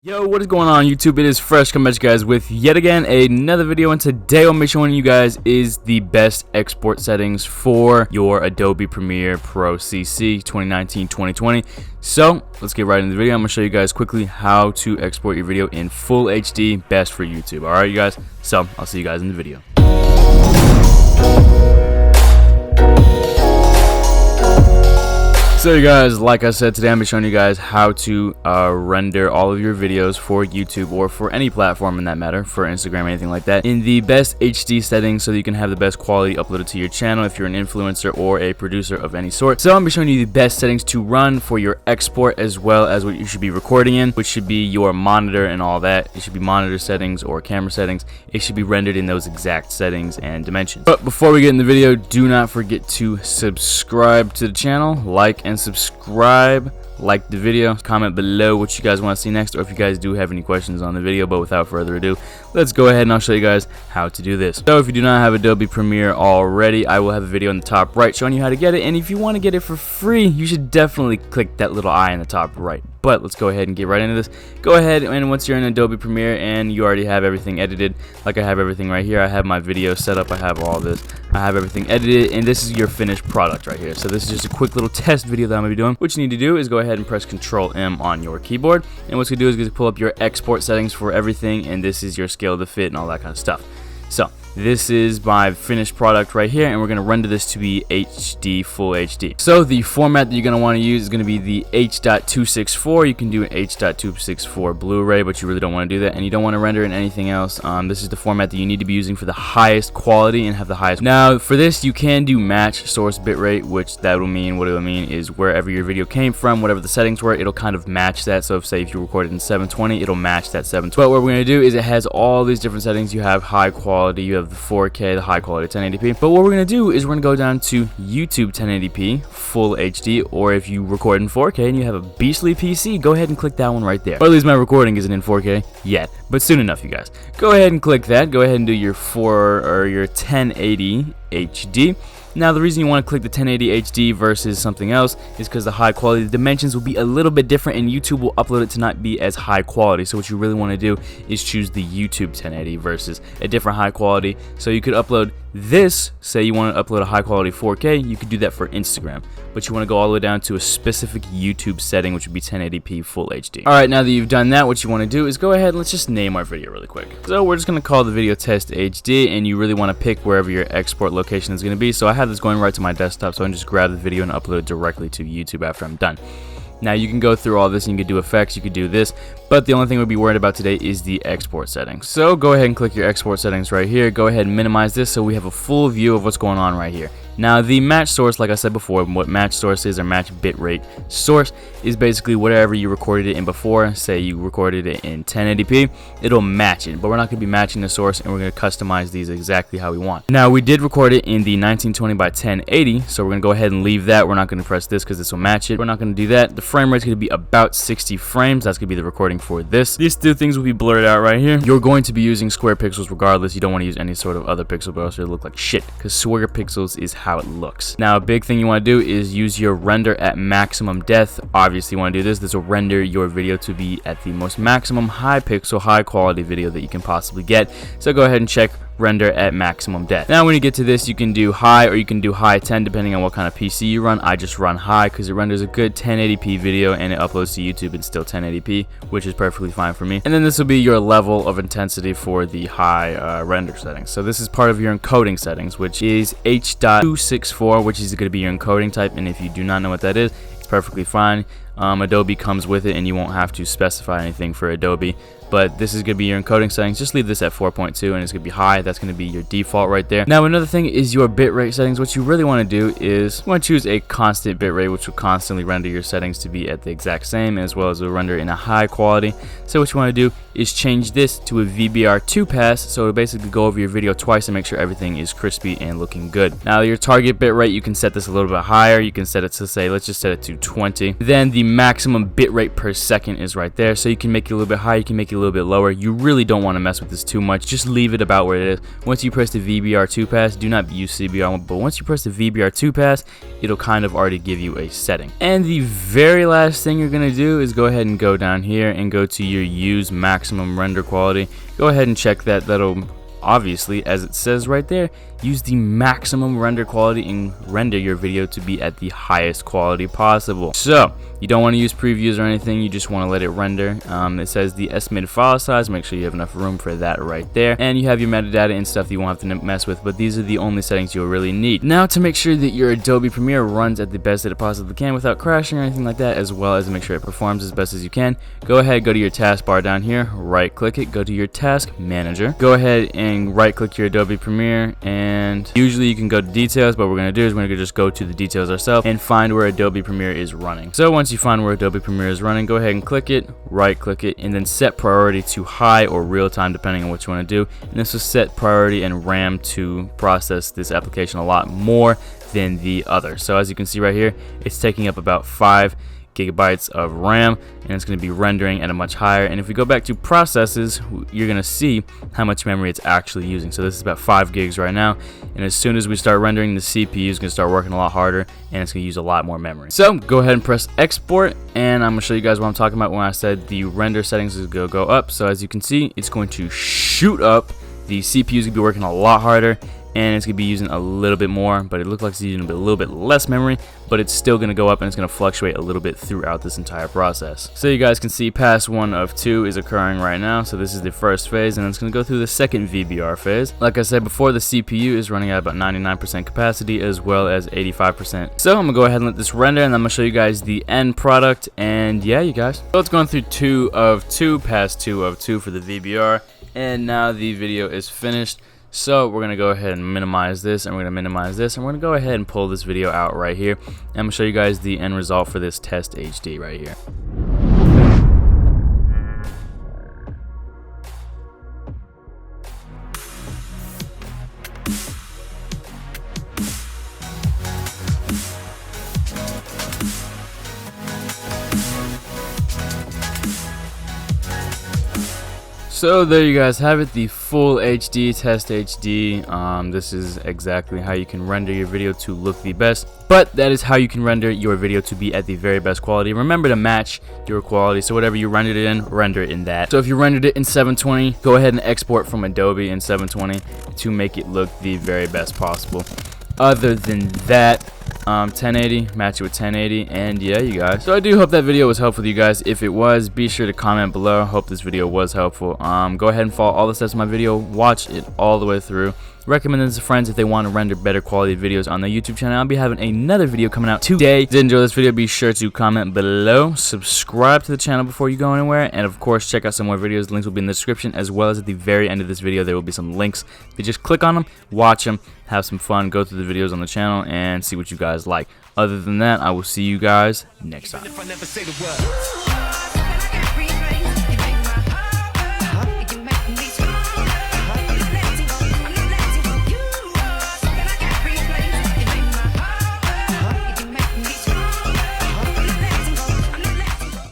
Yo, what is going on YouTube? It is Fresh coming at you guys with yet again another video, and today I'll be showing you guys is the best export settings for your Adobe Premiere Pro CC 2019-2020. So let's get right into the video. I'm gonna show you guys quickly how to export your video in full HD, best for YouTube. All right, you guys. So I'll see you guys in the video. So you guys, like I said, today I'm going to be showing you guys how to render all of your videos for YouTube or for any platform in that matter, for Instagram, anything like that, in the best HD settings so that you can have the best quality uploaded to your channel if you're an influencer or a producer of any sort. So I'm going to be showing you the best settings to run for your export, as well as what you should be recording in, which should be your monitor and all that. It should be monitor settings or camera settings. It should be rendered in those exact settings and dimensions. But before we get in the video, do not forget to subscribe to the channel, like and subscribe, like the video, comment below what you guys want to see next, or if you guys do have any questions on the video. But without further ado, let's go ahead and I'll show you guys how to do this. So if you do not have Adobe Premiere already, I will have a video in the top right showing you how to get it, and if you want to get it for free, you should definitely click that little eye in the top right. But let's go ahead and get right into this. Go ahead, and once you're in Adobe Premiere and you already have everything edited, like I have everything right here, I have my video set up, I have all this, I have everything edited, and this is your finished product right here. So this is just a quick little test video that I'm going to be doing. What you need to do is go ahead and press Control M on your keyboard, and what you do is just pull up your export settings for everything, and this is your scale to fit and all that kind of stuff. So this is my finished product right here, and we're going to render this to be HD, full HD. So the format that you're going to want to use is going to be the H.264. You can do an H.264 Blu-ray, but you really don't want to do that, and you don't want to render in anything else. This is the format that you need to be using for the highest quality and have the highest. Now for this, you can do match source bitrate, which that will mean, what it will mean is wherever your video came from, whatever the settings were, it'll kind of match that. So if you recorded in 720, it'll match that 720. But what we're going to do is it has all these different settings. You have high quality, you have the 4K, the high quality 1080p. But what we're going to do is we're going to go down to YouTube 1080p full HD, or if you record in 4K and you have a beastly PC, go ahead and click that one right there. Or at least my recording isn't in 4K yet, but soon enough, you guys. Go ahead and click that. Go ahead and do your 1080 HD. Now the reason you want to click the 1080 HD versus something else is because the high quality, the dimensions will be a little bit different, and YouTube will upload it to not be as high quality. So what you really want to do is choose the YouTube 1080 versus a different high quality. So you could upload this, say you want to upload a high quality 4K, you could do that for Instagram, but you want to go all the way down to a specific YouTube setting, which would be 1080p full HD. Alright, now that you've done that, what you want to do is go ahead and let's just name our video really quick. So we're just going to call the video Test HD, and you really want to pick wherever your export location is going to be. So I have this going right to my desktop, so I can just grab the video and upload it directly to YouTube after I'm done. Now you can go through all this and you can do effects, you could do this, but the only thing we'll be worried about today is the export settings. So go ahead and click your export settings right here. Go ahead and minimize this so we have a full view of what's going on right here. Now the match source, like I said before, what match source is, or match bitrate source, is basically whatever you recorded it in before. Say you recorded it in 1080p, it'll match it, but we're not going to be matching the source, and we're going to customize these exactly how we want. Now we did record it in the 1920 by 1080, so we're going to go ahead and leave that. We're not going to press this because this will match it. We're not going to do that. The frame rate is going to be about 60 frames. That's going to be the recording for this. These two things will be blurred out right here. You're going to be using square pixels regardless. You don't want to use any sort of other pixel, but else it'll look like shit, because square pixels is how it looks. Now a big thing you want to do is use your render at maximum depth. Obviously you want to do this. This will render your video to be at the most maximum high pixel, high quality video that you can possibly get. So go ahead and check render at maximum depth. Now when you get to this, you can do high or you can do high 10 depending on what kind of PC you run. I just run high because it renders a good 1080p video and it uploads to YouTube in still 1080p, which is perfectly fine for me. And then this will be your level of intensity for the high render settings. So this is part of your encoding settings, which is H.264, which is going to be your encoding type, and if you do not know what that is, it's perfectly fine. Adobe comes with it and you won't have to specify anything for Adobe, but this is going to be your encoding settings. Just leave this at 4.2 and it's going to be high. That's going to be your default right there. Now another thing is your bitrate settings. What you really want to do is you want to choose a constant bitrate, which will constantly render your settings to be at the exact same, as well as will render in a high quality. So what you want to do is change this to a VBR2 pass, so it'll basically go over your video twice and make sure everything is crispy and looking good. Now your target bitrate, you can set this a little bit higher. You can set it to, say, let's just set it to 20. Then the the maximum bitrate per second is right there, so you can make it a little bit higher, you can make it a little bit lower. You really don't want to mess with this too much, just leave it about where it is. Once you press the VBR2 pass, do not use CBR1, but once you press the VBR2 pass, it'll kind of already give you a setting. And the very last thing you're going to do is go ahead and go down here and go to your use maximum render quality. Go ahead and check that. That'll obviously, as it says right there, use the maximum render quality and render your video to be at the highest quality possible. So you don't want to use previews or anything, you just want to let it render. It says the estimated file size, make sure you have enough room for that right there, and you have your metadata and stuff that you won't have to mess with, but these are the only settings you'll really need. Now, to make sure that your Adobe Premiere runs at the best that it possibly can without crashing or anything like that, as well as make sure it performs as best as you can, go ahead, go to your taskbar down here, right click it, go to your task manager, go ahead and right click your Adobe Premiere, and usually you can go to details, but what we're going to do is we're going to just go to the details ourselves and find where Adobe Premiere is running. So once you find where Adobe Premiere is running, go ahead and click it, right click it, and then set priority to high or real time depending on what you want to do. And this will set priority and RAM to process this application a lot more than the other. So as you can see right here, it's taking up about 5 gigabytes of RAM, and it's going to be rendering at a much higher. And if we go back to processes, you're going to see how much memory it's actually using. So this is about 5 gigs right now, and as soon as we start rendering, the CPU is going to start working a lot harder, and it's going to use a lot more memory. So go ahead and press export, and I'm going to show you guys what I'm talking about when I said the render settings is going to go up. So as you can see, it's going to shoot up. The CPU is going to be working a lot harder, and it's going to be using a little bit more, but it looks like it's using a little bit less memory, but it's still going to go up, and it's going to fluctuate a little bit throughout this entire process. So you guys can see pass 1 of 2 is occurring right now. So this is the first phase, and it's going to go through the second VBR phase. Like I said before, the CPU is running at about 99% capacity as well as 85%. So I'm going to go ahead and let this render, and I'm going to show you guys the end product. And yeah, you guys, so it's going through 2 of 2, pass 2 of 2 for the VBR, and now the video is finished. So we're going to go ahead and minimize this, and we're going to minimize this, and we're going to go ahead and pull this video out right here. And I'm going to show you guys the end result for this test HD right here. So there you guys have it, the full HD test HD. This is exactly how you can render your video to look the best, but that is how you can render your video to be at the very best quality. Remember to match your quality, so whatever you rendered it in, render it in that. So if you rendered it in 720, go ahead and export from Adobe in 720 to make it look the very best possible. Other than that, 1080, match it with 1080, and yeah, you guys. So I do hope that video was helpful to you guys. If it was, be sure to comment below. Hope this video was helpful. Go ahead and follow all the steps of my video. Watch it all the way through. Recommend it to friends if they want to render better quality videos on the YouTube channel. I'll be having another video coming out today. If you did enjoy this video, be sure to comment below, subscribe to the channel before you go anywhere, and of course check out some more videos. The links will be in the description, as well as at the very end of this video there will be some links. You just click on them, watch them, have some fun, go through the videos on the channel, and see what you guys like. Other than that, I will see you guys next time.